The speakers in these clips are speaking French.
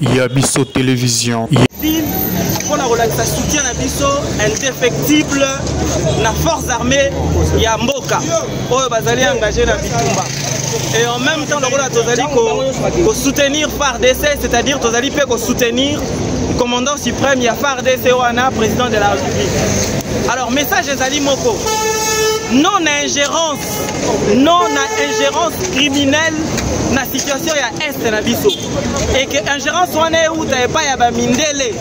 Yabiso Télévision. Pour la relaxation, soutien à Bisso indéfectible la force armée Yamboka. Oh, Bazali engagé dans Bitumba. Et en même temps, le rôle de Tozali pour soutenir FARDC, c'est-à-dire Tozali peut soutenir le commandant suprême, il y a FARDC Oana, président de la République. Alors, message des Ali Moko. Non-ingérence criminelle dans la situation ya est na biso. Et que ingérence wana où t'avais pas ya ba mindele,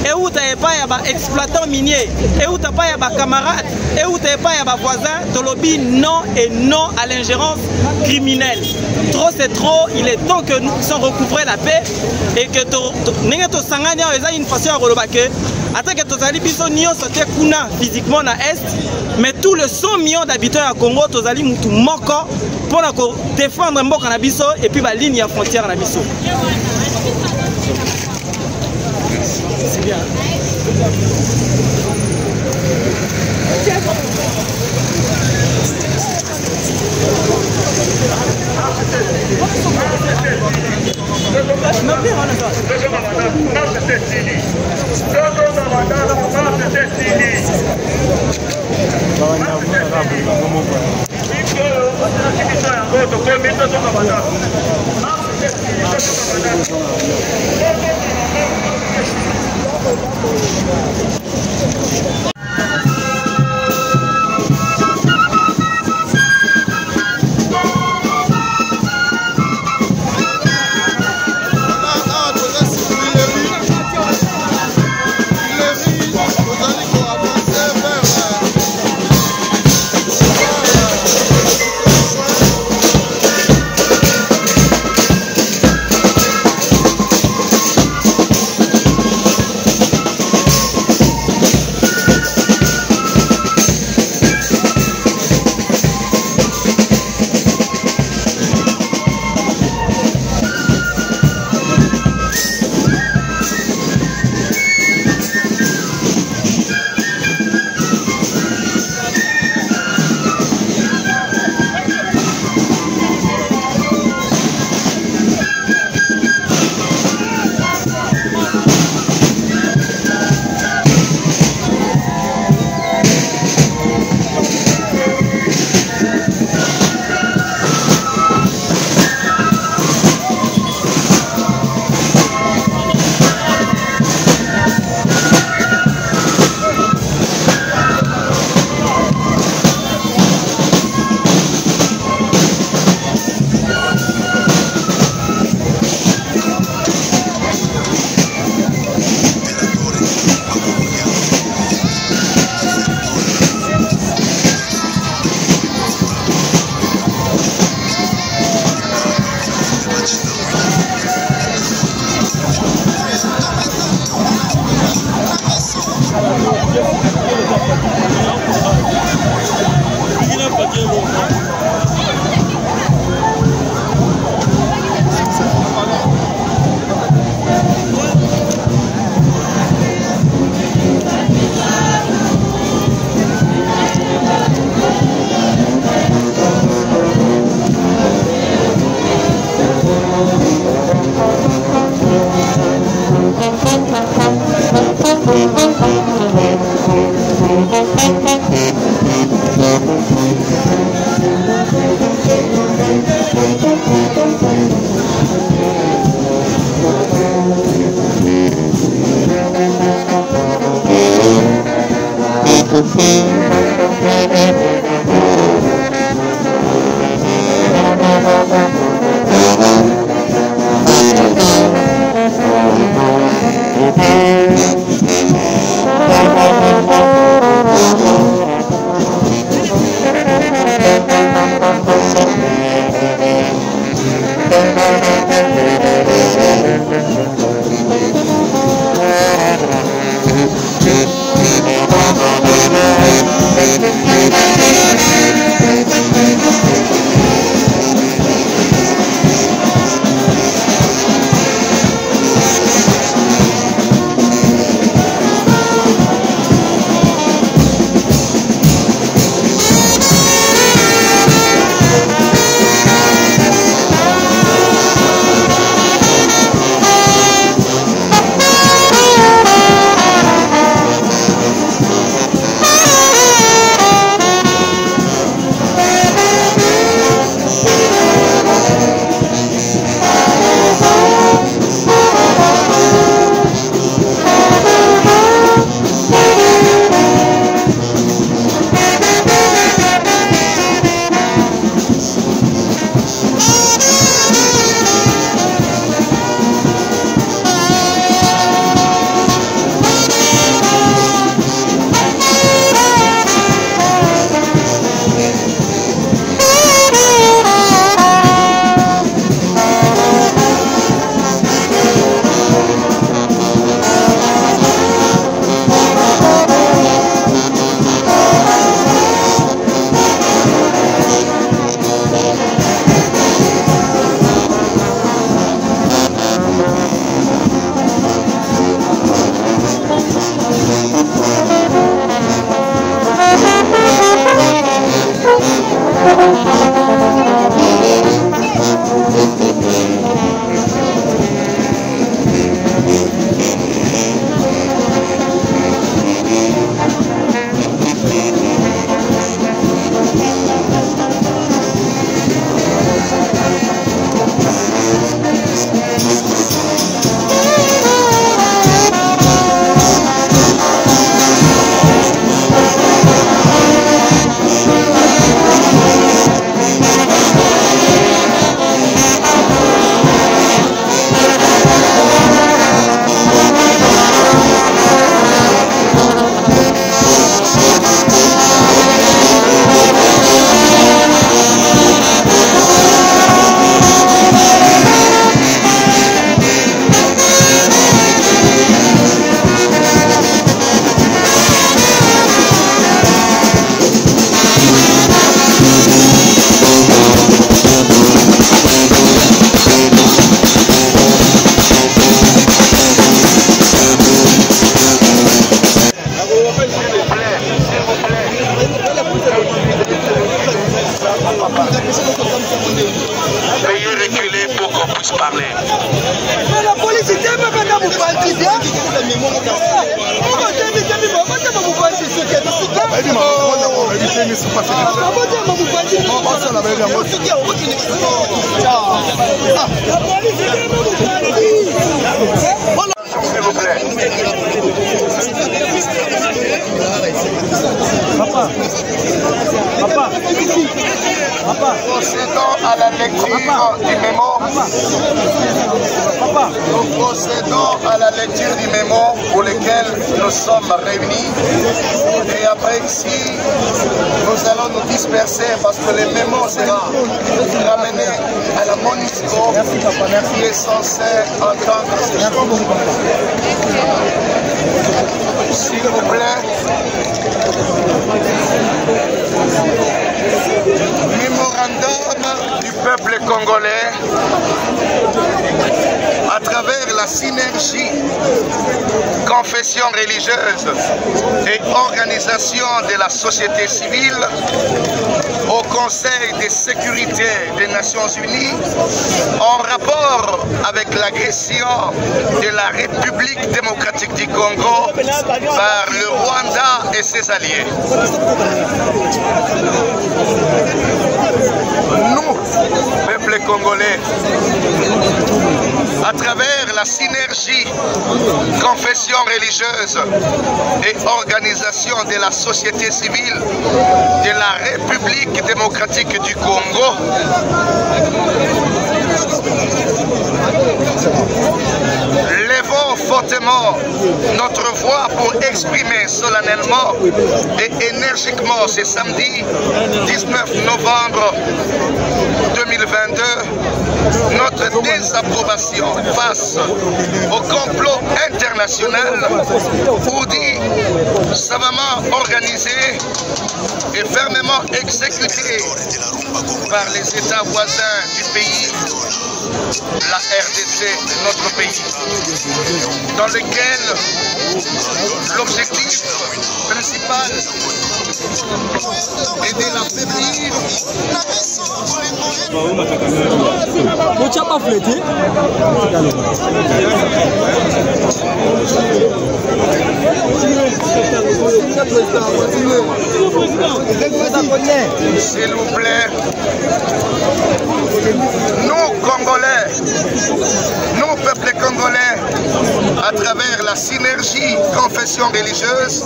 et où t'avais pas ya ba exploitant minier, et où t'avais pas ya ba camarade, et où t'avais pas ya ba voisin, tolobi non et non à l'ingérence criminelle. Trop c'est trop, il est temps que nous puissions recouvrer la paix et que n'engue to sanganya eza une façon à relobake. Attends que tozali biso nyo sote kuna physiquement na est, mais tout le 100 millions d'habitants à Congo tozali mutu moko pour défendre mboka na biso et puis la ligne frontière na biso. C'est bien. S'il vous plaît. Papa. Procédons à la lecture du mémo. Nous procédons à la lecture du mémo pour lequel nous sommes réunis. Et après ici, nous allons nous disperser parce que le mémo sera ramené à la MONUSCO qui est censé entendre ces choses. S'il vous plaît. Mémorandum du peuple congolais à travers la synergie confession religieuse et organisation de la société civile au Conseil de sécurité des Nations Unies en rapport avec l'agression de la République démocratique du Congo par le Rwanda et ses alliés. Nous, peuple congolais, à travers la synergie confession religieuse et organisation de la société civile de la République démocratique du Congo, levons fortement notre voix pour exprimer solennellement et énergiquement ce samedi 19 novembre 2022 notre désapprobation face au complot international ourdi, savamment organisé et fermement exécuté par les États voisins du pays, la RDC, notre pays, dans lequel l'objectif principal est de l'affaiblir. S'il vous plaît, nous Congolais, nous peuple congolais, à travers la synergie confession religieuse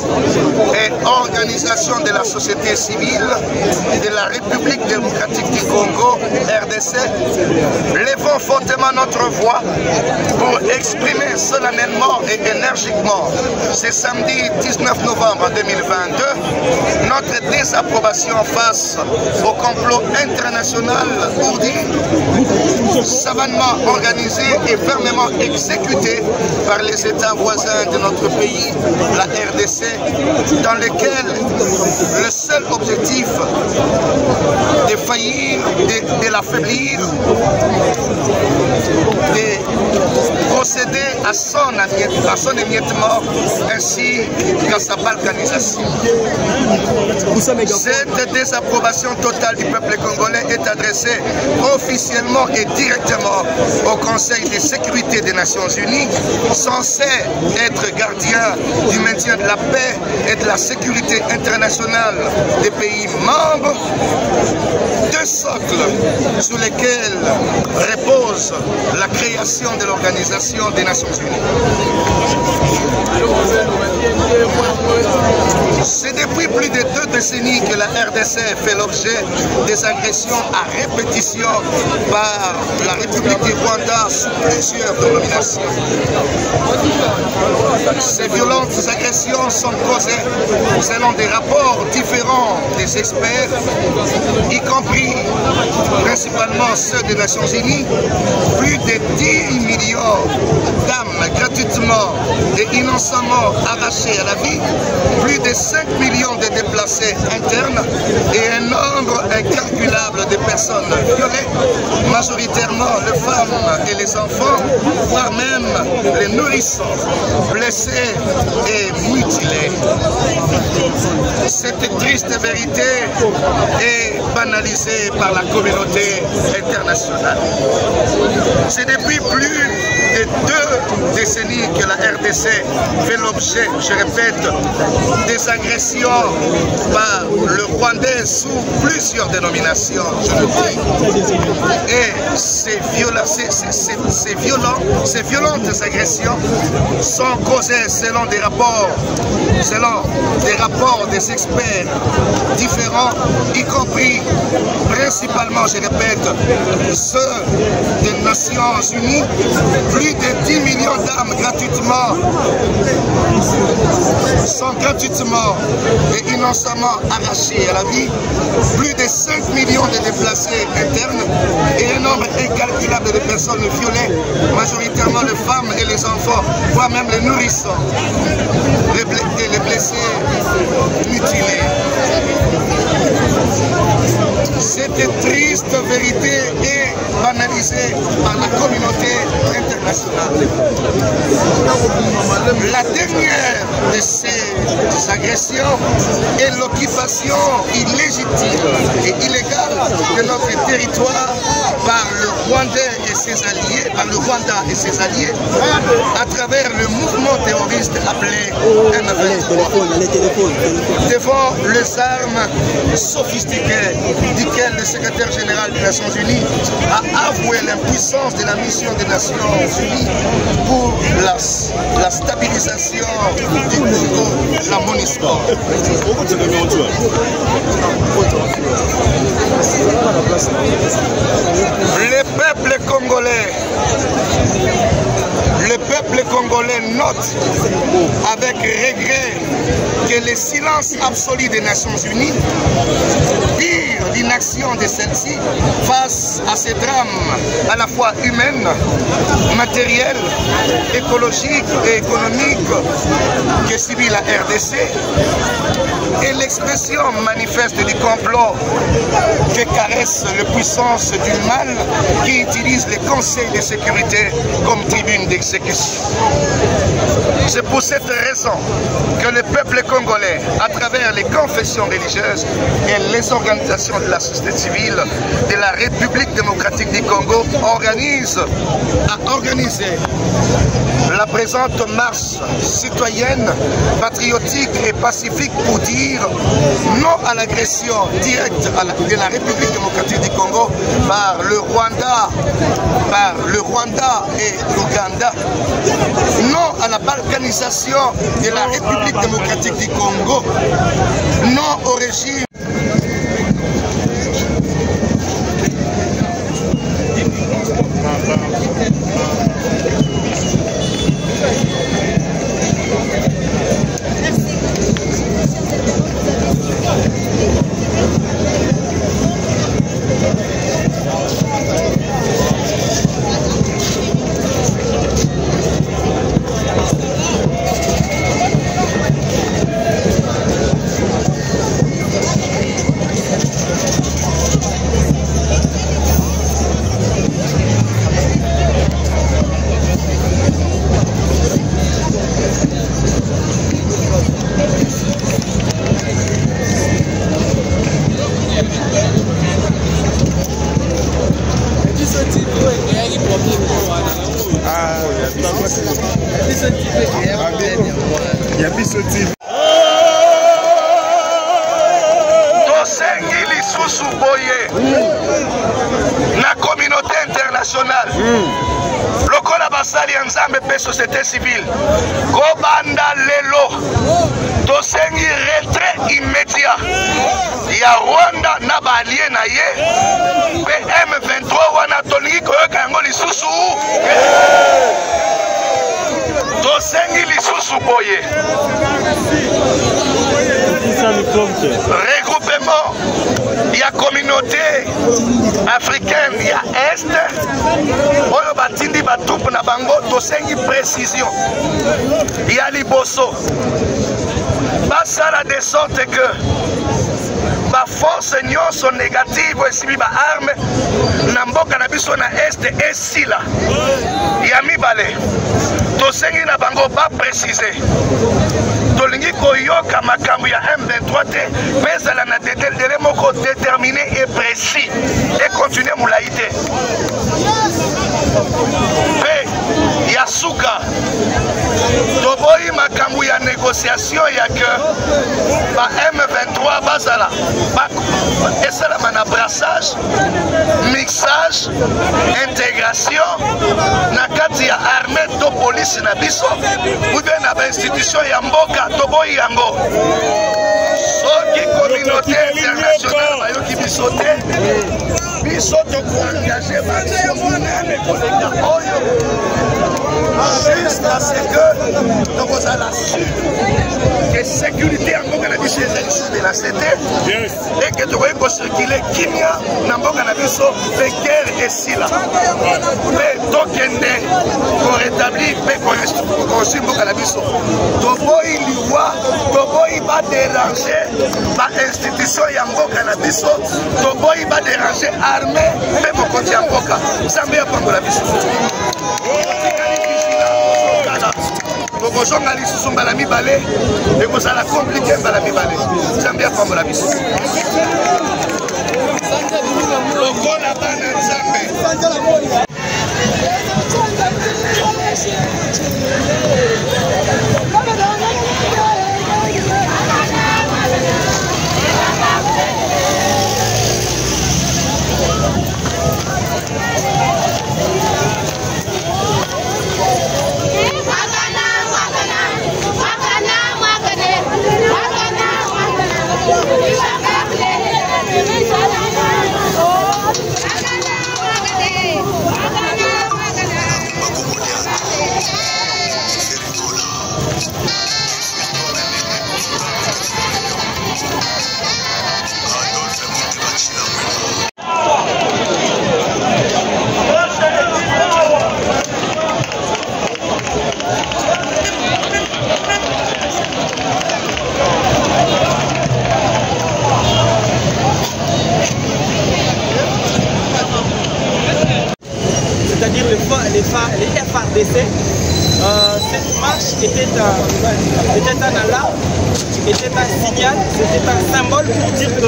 et organisation de la société civile de la République démocratique du Congo, RDC, levons fortement notre voix pour exprimer solennellement et énergiquement ce samedi 19 novembre 2022 notre désapprobation face au complot international ourdi, savamment organisé et fermement exécuté par les États voisins de notre pays, la RDC, dans lequel le seul objectif de faillir, de l'affaiblir, de procéder à son émiettement ainsi qu'à sa balkanisation. Cette désapprobation totale du peuple congolais est adressée officiellement et directement au Conseil de sécurité des Nations Unies, censé être gardien du maintien de la paix et de la sécurité internationale des pays membres, deux socles sur lesquels repose la création de l'Organisation des Nations Unies. C'est depuis plus de 2 décennies que la RDC fait l'objet des agressions à répétition par la République du Rwanda sous plusieurs dénominations. Ces violentes agressions sont causées, selon des rapports différents des experts, y compris principalement ceux des Nations Unies, plus de 10 millions d'âmes gratuitement et innocemment arrachées à la vie, plus de 5 millions de déplacés internes et un nombre incalculable de personnes violées, majoritairement les femmes et les enfants, voire même les nourrissons, blessés et mutilés. Cette triste vérité est banalisée par la communauté internationale. C'est depuis plus de 2 décennies que la RDC fait l'objet, je répète, des agressions par le Rwandais sous plusieurs dénominations, je le dis. Et ces violentes agressions sont causées selon des rapports des experts différents, y compris principalement, je répète, ceux des Nations Unies. Plus de 10 millions d'âmes sont gratuitement et innocemment arrachées à la vie. Plus de 5 millions de déplacés internes et un nombre incalculable de personnes violées, majoritairement les femmes et les enfants, voire même les nourrissons, les blessés, mutilés. Cette triste vérité est banalisée par la communauté internationale. La dernière de ces agressions est l'occupation illégitime et illégale de notre territoire par le Rwanda et ses alliés, à travers le mouvement terroriste appelé M23. Devant les armes sophistiquées duquel le secrétaire général des Nations Unies a avoué l'impuissance de la mission des Nations Unies pour la stabilisation du Congo, la MONUSCO. Le peuple congolais note avec regret que le silence absolu des Nations Unies, pire l'inaction de celle-ci face à ces drames à la fois humains, matériels, écologiques et économiques que subit la RDC, et l'expression manifeste du complot que caresse la puissance du mal qui utilise les conseils de sécurité comme tribune d'exécution. C'est pour cette raison que le peuple congolais, à travers les confessions religieuses et les organisations de la société civile de la République démocratique du Congo, a organisé la présente marche citoyenne, patriotique et pacifique pour dire non à l'agression directe de la République démocratique du Congo par le Rwanda et l'Ouganda, non à la balkanisation de la République démocratique du Congo, non au régime. tosengi lisusu boye na communauté internationale lokola basali ya nzambe pe société civile kobanda lelo tosengi retrait immédiat ya Rwanda na balie na ye pe M23 wana tolingi koyoka yango lisusu tosengi lisusu boye regroupement ya communauté africaine ya Est oyo batindi batupu na bango tosengi précision ya liboso basala de sorte que ba force nyonso négative esibi ba arme na mboka na biso na Est esila ya mibale tosengi na bango ba préciser tolingi koyoka makambo ya M23 te pezala na délai moko déterminé et précis et continuer mulaïté pe ya suka toboyi makambo ya négociation ya que ba M23 bazala esalama na brassage mixage intégration na kati ya armée to police na biso ou bien na ba institution ya mboka toboyi yango soki communauté internationale bayoki biso te biso tokoengage bato monene koleka oyo jusqu'à ce que tokozala sûr que sécurité ya mboka na biso ezali sur de la CT et que tokoki kocircule kimia na mboka na biso mpe guerre esila mpe tokende korétablir mpe kokonstruire mboka na biso toboyi liwa toboyi badéranger bainstitution ya mboka na biso toboyi badéranger armée mpe mokonzi ya mboka nzambe ya pambola biso tokozonga lisusu mbala mibale ekozala komplike mbala mibale nzambe apambola biso lokola bana nzambe c'est-à-dire les FARDC. Cette marche était un alarme, était un signal, c'était un symbole pour dire que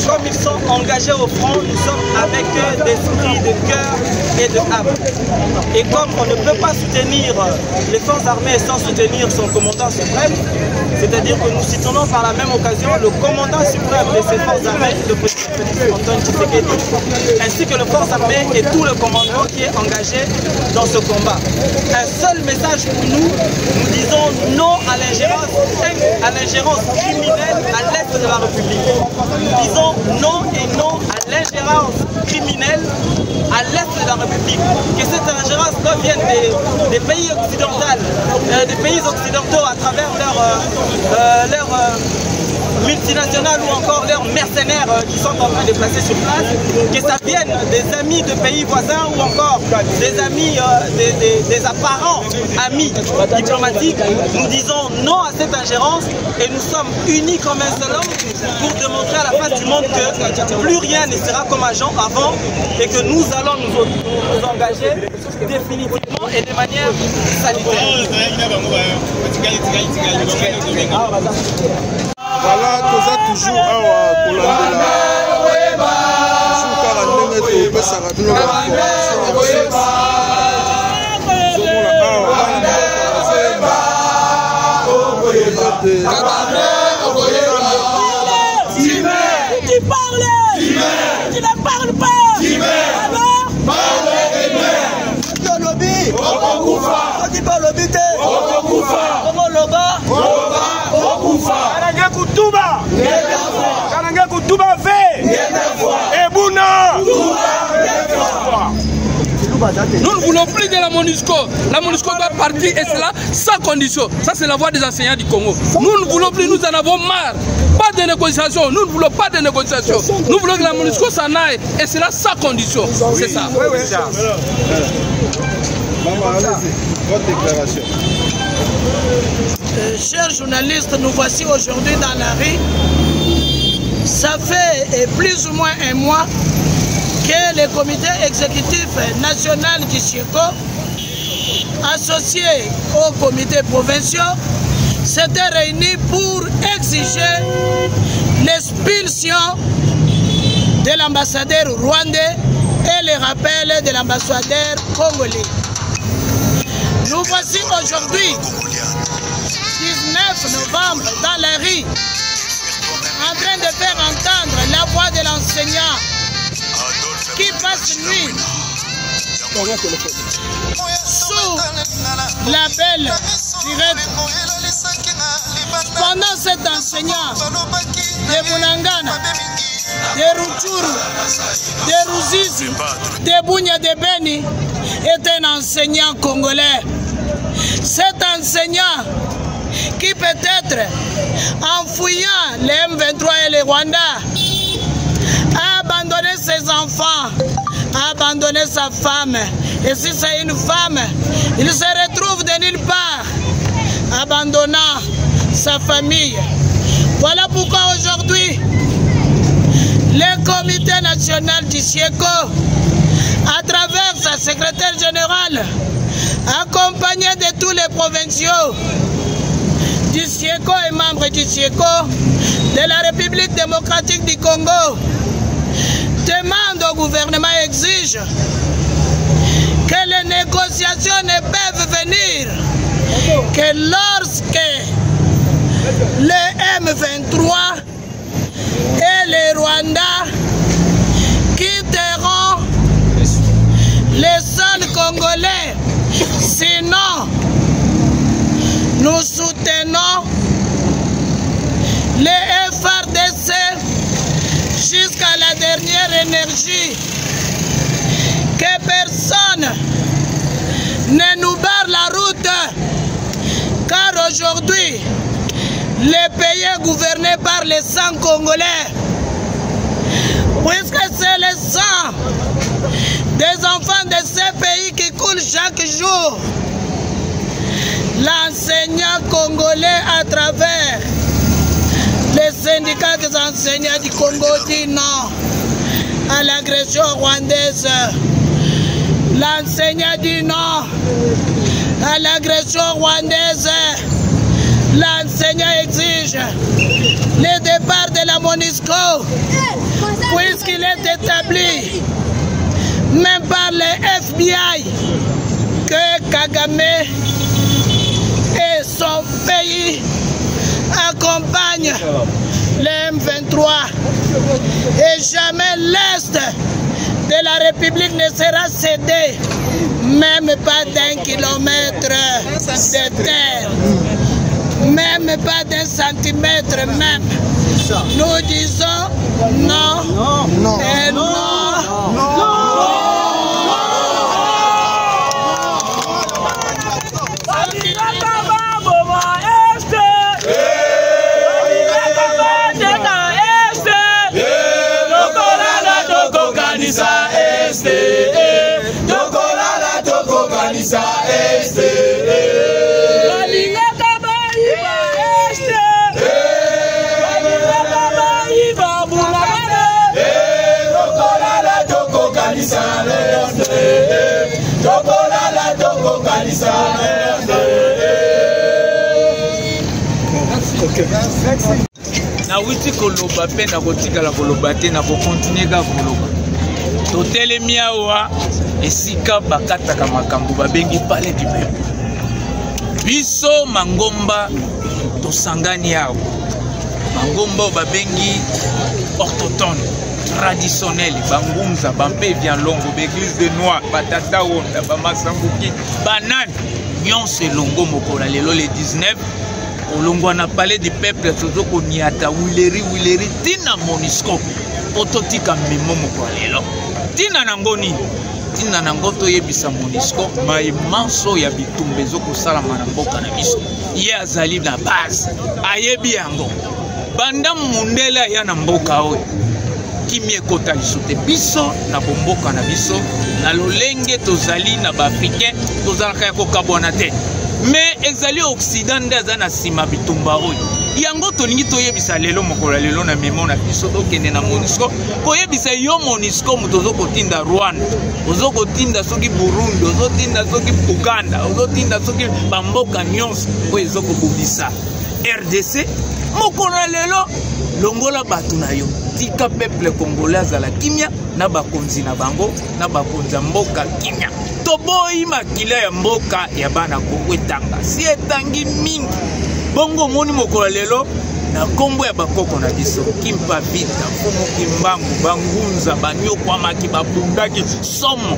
comme ils sont engagés au front, nous sommes avec eux d'esprit, de cœur et de âme. Et comme on ne peut pas soutenir les forces armées sans soutenir son commandant suprême, c'est-à-dire que nous soutenons par la même occasion le commandant suprême de ces forces armées, le président Félix Antoine Tshisekedi, ainsi que les forces armées et tout le commandement qui est engagé dans ce combat. Un seul message pour nous, nous disons non à l'ingérence criminelle à l'est de la République. Nous disons non et non à l'ingérence criminelle à l'est de la République. Que cette ingérence provienne des pays occidentaux à travers leurs multinationales ou encore leurs mercenaires qui sont en train de placer sur place, que ça vienne des amis de pays voisins ou encore des amis, des apparents amis diplomatiques. Nous disons non à cette ingérence et nous sommes unis comme un seul homme pour démontrer à la face du monde que plus rien ne sera comme avant et que nous allons nous engager définitivement et de manière sanitaire. Voilà, nous toujours à Kolandela. Tu parles, tu ne parles pas. Nous ne voulons plus de la MONUSCO. La MONUSCO doit partir et cela sans condition. Ça c'est la voix des enseignants du Congo. Nous ne voulons plus, nous en avons marre. Pas de négociation, nous ne voulons pas de négociation. Nous voulons que la MONUSCO s'en aille et cela sans condition. C'est ça. Votre déclaration. Chers journalistes, nous voici aujourd'hui dans la rue. Ça fait plus ou moins un mois que le comité exécutif national du CIECO, associé aux comités provinciaux, s'était réuni pour exiger l'expulsion de l'ambassadeur rwandais et le rappel de l'ambassadeur congolais. voici aujourd'hui, 19 novembre, dans la rue, en train de faire entendre la voix de l'enseignant qui passe nuit sous la belle direct. Pendant cet enseignant de Bunangana, de Rutshuru, de Ruzizi, de Bunya de Beni est un enseignant congolais. Cet enseignant qui peut-être, en fouillant les M23 et les Rwandais, a abandonné ses enfants, a abandonné sa femme. Et si c'est une femme, il se retrouve de nulle part, abandonnant sa famille. Voilà pourquoi aujourd'hui, le comité national du SIECO, à travers sa secrétaire générale, accompagné de tous les provinciaux du SIECO et membres du SIECO de la République démocratique du Congo, demande au gouvernement et exige que les négociations ne peuvent venir que lorsque le M23 et les Rwandais quitteront les sols congolais. Sinon, nous soutenons les FARDC jusqu'à la dernière énergie. Que personne ne nous barre la route, car aujourd'hui, le pays est gouverné par les sangs congolais. Puisque c'est le sang des enfants de ces pays qui coulent chaque jour. L'enseignant congolais à travers les syndicats des enseignants du Congo dit non à l'agression rwandaise. L'enseignant dit non à l'agression rwandaise. L'enseignant exige le départ de la MONUSCO, puisqu'il est établi, même par le FBI, que Kagame et son pays accompagnent le M23. Et jamais l'Est de la République ne sera cédé, même pas d'1 kilomètre de terre. Même pas d'un centimètre même. Nous disons non, non, et non, non. Na witi koloba pe na kotikala koloba te na kokontinue ka koloba totelemi awa esika bakataka makambo babengi palais du peuple. Biso mangomba tosangani awa mangomba babengi orthotone traditionnel bangumza bampe vianlongo l'église de Noir batata wonda bamasanguki banane nyonso elongo mokola lelo le 19 olongwa na palais du peuple tozoko niata wileri tina MONUSCO ototika memo mokola lelo tina nango nini tina nango toyebisa MONUSCO maemanso ya bitumba ezokosalama na mboka na biso ye azali na base ayebi yango banda mundele aya na mboka oyo kimi ekota liso te biso na bomboka na biso na lolenge tozali na baafricain tozalaka ya kokabwana te mais ezali occident nde aza na nsima bitumba oyo yango tolingi toyebisa lelo mokolo lelo na memo na biso tokende na MONUSCO koyebisa yo MONUSCO moto ozokotinda Rwanda ozokotinda soki Burundi ozotinda soki Uganda ozotinda soki bamboka nyonso oyo ezokobundisa RDC mokolo lelo longola bato na yo tika peuple congolais azala kimia na bakonzi na bango na bakonza mboka kimia toboyi makila ya mboka ya bana Kongo etanga si etangi mingi bongo moni mokolo lelo na kombo ya bakoko na biso kimpa vita fumu kimbangu bangunza banyokwa maki babundaki somo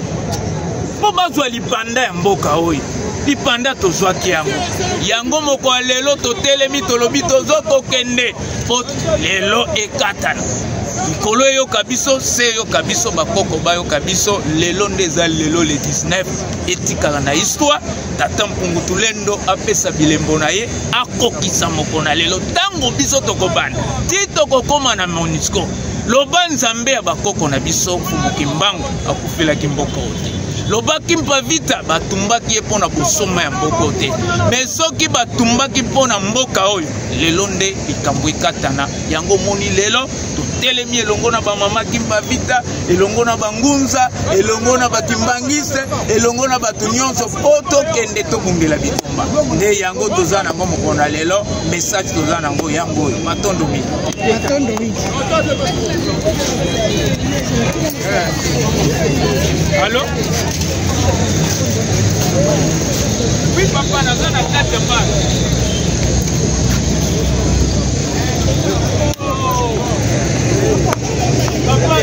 po bazwa lipanda ya mboka oyo lipanda tozwaki yango mokolo lelo totelemi tolobi tozokokende po lelo ekatana likolo eyoka biso se yoka biso bakoko bayoka biso lelo nde eza lelo le 19 etikala na histoire tata mpungu tulendo apesa bilembo na ye akokisa moko na lelo tango biso tokobanda ti tokokoma na MONUSCO loba nzambe ya bakoko na biso fumuki mbangu akufelaki mboka ote lobaki mpa vita batumbaki ye mpona bosoma ya mboka ote me soki batumbaki mpona mboka oyo lelo nde likambo ekatana yango moni lelo totelemi elongo na bamama kimpa vita elongo na bangunza elongo na bakimbangiste elongo na bato nyonso po tokende tobungela bitumba nde yango toza nango mokolo na lelo message toza nango yango oyo matondo mingi Allô? Oui, papa, nous avons la tête de mal. Papa,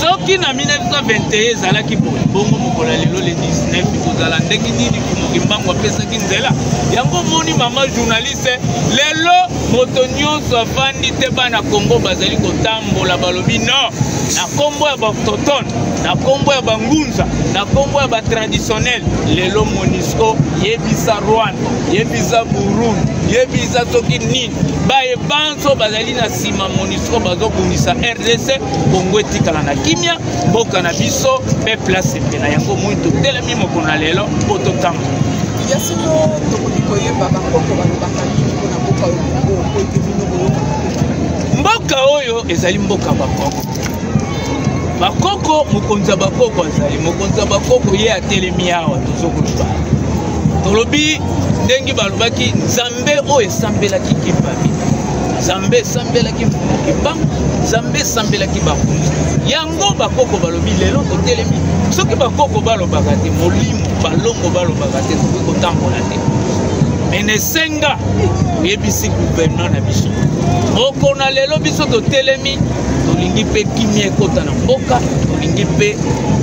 soki na 1921 ezalaki bongo mokolo lelo le 19 kozala ndenge nini fumuki mbangu apesaki nzela yango moni mama journaliste lelo moto nyonso afandi te bana Kongo bazali kotambola balobi no na kombo ya baautochtone na kombo ya bangunza na kombo ya batraditionnel lelo MONUSCO yebisa Rwanda yebisa Burundi yebisa soki nini baye banso bazali na sima MONUSCO bazobundisa RDC Kongo etikala na kimia mboka na biso peuple asepela yango moi totelemi mokolo na lelo po totambola yasino tokoki koyeba bakoko balobaka nini mpona mboka oyo po ete bino boyoka mboka oyo ezali mboka bakoko bakoko mokonzi ya bakoko azali mokonzi ya bakoko ye atelemi awa tozokoloba tolobi ndenge balobaki nzambe oyo esambelaki kimpa vita Zambé sambelaki bango, Zambé sambelaki bakonzi. Yango bakoko balobi lelo totelemi. Soki bakoko balobaka te molimo balongo balobaka te kotambola te. Mene senga yebisi gouvernement na biso. Oko na lelo biso totelemi tolingi pe kimia ekota na mboka, tolingi pe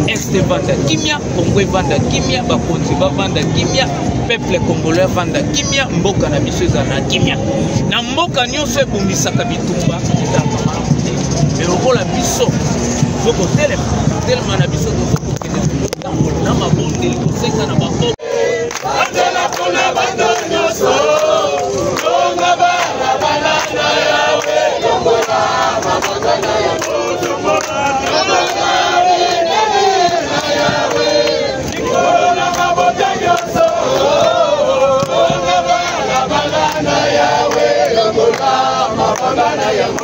este vanda kimia, Kongo vanda kimia, bakonzi bavanda kimia, peuple congolais vanda kimia, mboka na biso ezana kimia. Na mboka nyonso ebumisaka bitumba ezaka malamu. Mais okola biso foko telema na biso tokokende na mabondeli kosenga na bako. Atela pona bando nyonso longa bala bala na yawe longola mabaka na yawe longola na yawe longola mabaka nyonso longa bala bala na yawe longola mabaka na yawe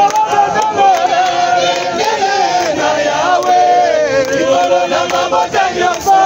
longola na yawe longola mabaka nyonso.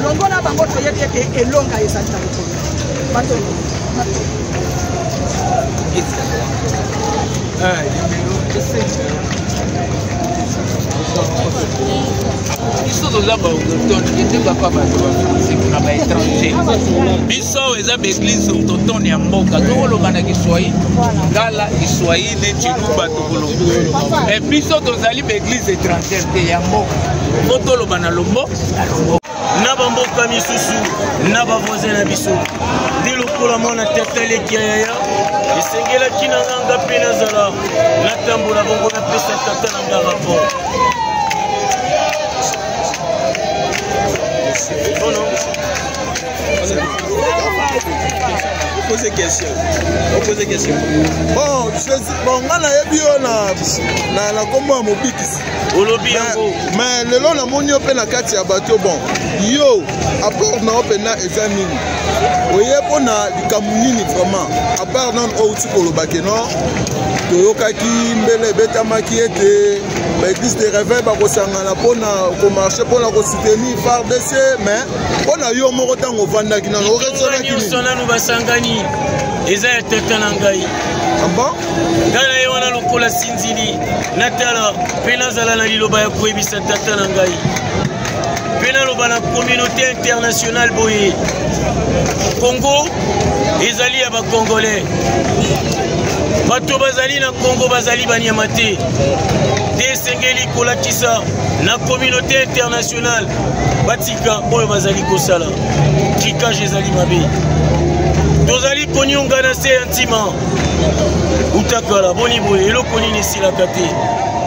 Longola bango toyeke elonga ezalita bato biso toza baautochtone ete baka bato bafrançais na baétranger biso eza baeglise autochtone ya mboka tokoloba na kiswahili ngala kiswahili chiluba tokoloba e biso tozali baeglise étrangère te ya mboka po toloba na lombo na bamboka misusu na bavoisin na biso nde lokola mwana tata eleki ya yaya esengelaki na nganga mpe nazala natambola bongo napesa tata na nga rapport. Poser question. Bon, on a eu na combat mobikisi. Mais le long na monio pe na kati ya bateau bon. Yo, apport na opena examine. Oye pona likamunini vraiment. À part non o tukolo bakeno. Toyokaki mbele betamaki ete l'église de réveil ba kosangana pona ko marcher pona ko soutenir FARDC mais pona yo moko tango vandaki na o resona kini sona no basangani eza ya tata na ngai amba ngana yo wana lokola sinzili natala pena zala na liloba ya koyebisa tata na ngai pena loba na communauté internationale boye Congo ezali ya ba congolais bato bazali na Congo bazali banyama te desengeli kolakisa na communauté internationale batika oyo bazali kosala kikage ezali mabe tozali konyonga na se ya ntima utakala boni boye eloko nini esilaka te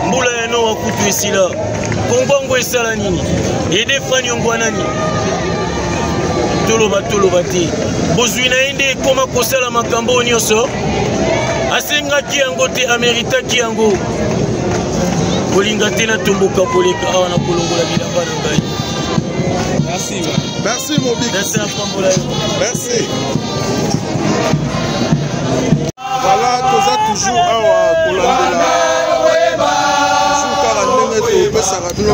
mbula ya noa kutu esila kongwango esala nini edefanyongwa nani toloba te bozwi na ye nde ekoma kosala makambo nyonso asengaki yango te ameritaki yango kolinga te na tomboka koleka awa na kolongola bilamba na ngai. Merci mon big. Merci. Voilà, toza toujours awa kolandela toujours kaka ndenge topesaka bino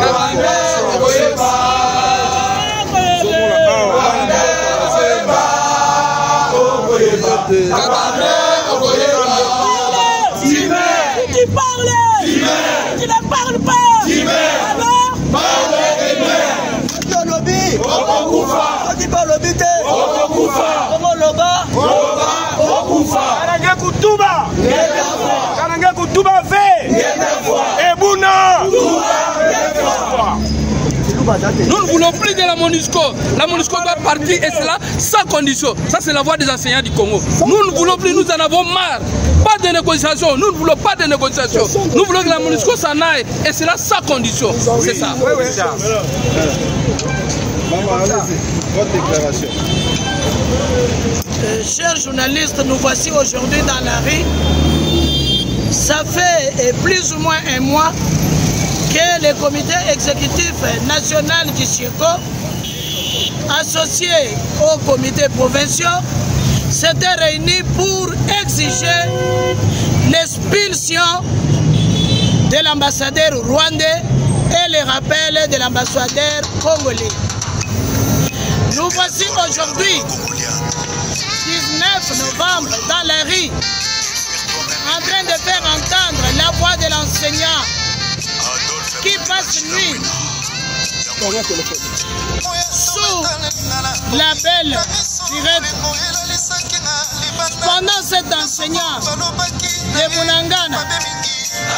Tu parles, tu ne parles pas. Alors, le lobby, on dit pas lobby, comment le bas, Kananga Kutuba fait Ebuna. Nous ne voulons plus de la MONUSCO. La MONUSCO doit partir et cela sans condition. Ça c'est la voix des enseignants du Congo. Nous ne voulons plus, nous en avons marre. Pas de négociation, nous ne voulons pas de négociation. Nous voulons que la MONUSCO s'en aille et cela sans condition. C'est ça. Votre déclaration. Chers journalistes, nous voici aujourd'hui dans la rue. Ça fait plus ou moins un mois que le comité exécutif national du SIECO, associé aux comités provinciaux, s'était réuni pour exiger l'expulsion de l'ambassadeur rwandais et le rappel de l'ambassadeur congolais. Nous voici aujourd'hui, 19 novembre, dans la rue, en train de faire entendre la voix de l'enseignant qui passe nuit sous la belle direct. Pendant cet enseignant de Bunangana,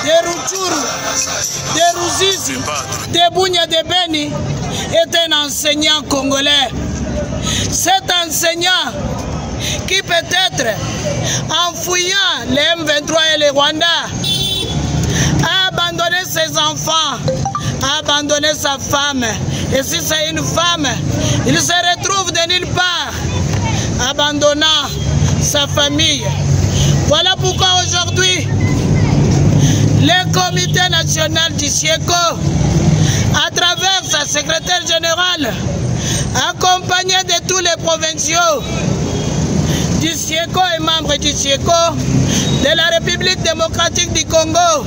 de Rutshuru, de Ruzizi, de Bunya de Beni est un enseignant congolais. Cet enseignant qui peut-être, en fouillant les M23 et les Rwandais, a abandonné ses enfants, a abandonné sa femme. Et si c'est une femme, il se retrouve de nulle part, abandonnant sa famille. Voilà pourquoi aujourd'hui, le comité national du SIECO, à travers sa secrétaire générale, accompagné de tous les provinciaux du SIECO et membres du SIECO de la République démocratique du Congo,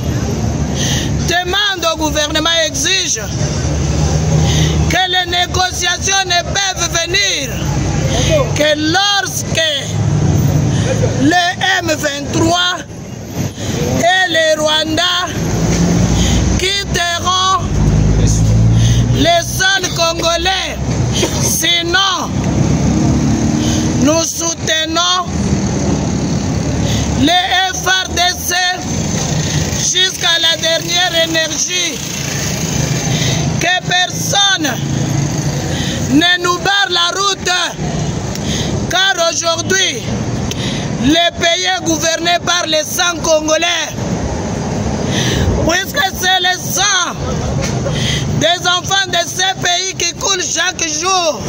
demande au gouvernement et exige que les négociations ne peuvent venir que lorsque les M23 et les Rwandais quitteront les sols congolais. Sinon, nous soutenons les FARDC jusqu'à la dernière énergie. Que personne ne nous barre la route, car aujourd'hui, le pays est gouverné par les sangs congolais. Puisque c'est le sang des enfants de ces pays qui coulent chaque jour.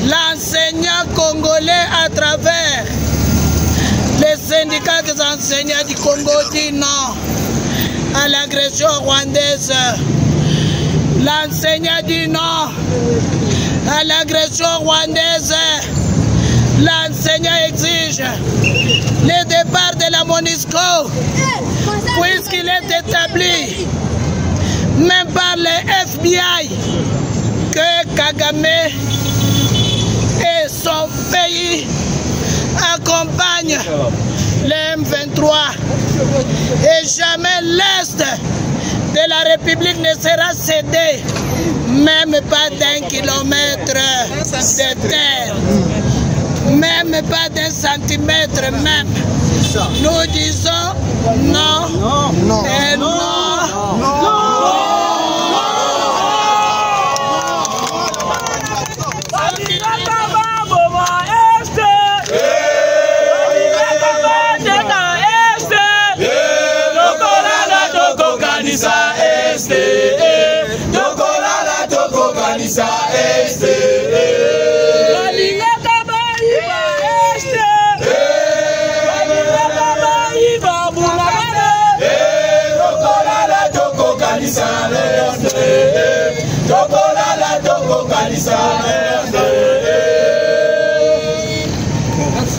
L'enseignant congolais à travers les syndicats des enseignants du Congo dit non à l'agression rwandaise. L'enseignant dit non à l'agression rwandaise. L'enseignant exige le départ de la MONUSCO, puisqu'il est établi, même par le FBI, que Kagame et son pays accompagnent les M23. Et jamais l'Est de la République ne sera cédé, même pas d'1 kilomètre de terre. Même pas d'un centimètre même. Nous disons non, non et non.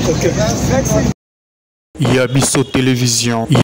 Okay. Yabiso Télévision.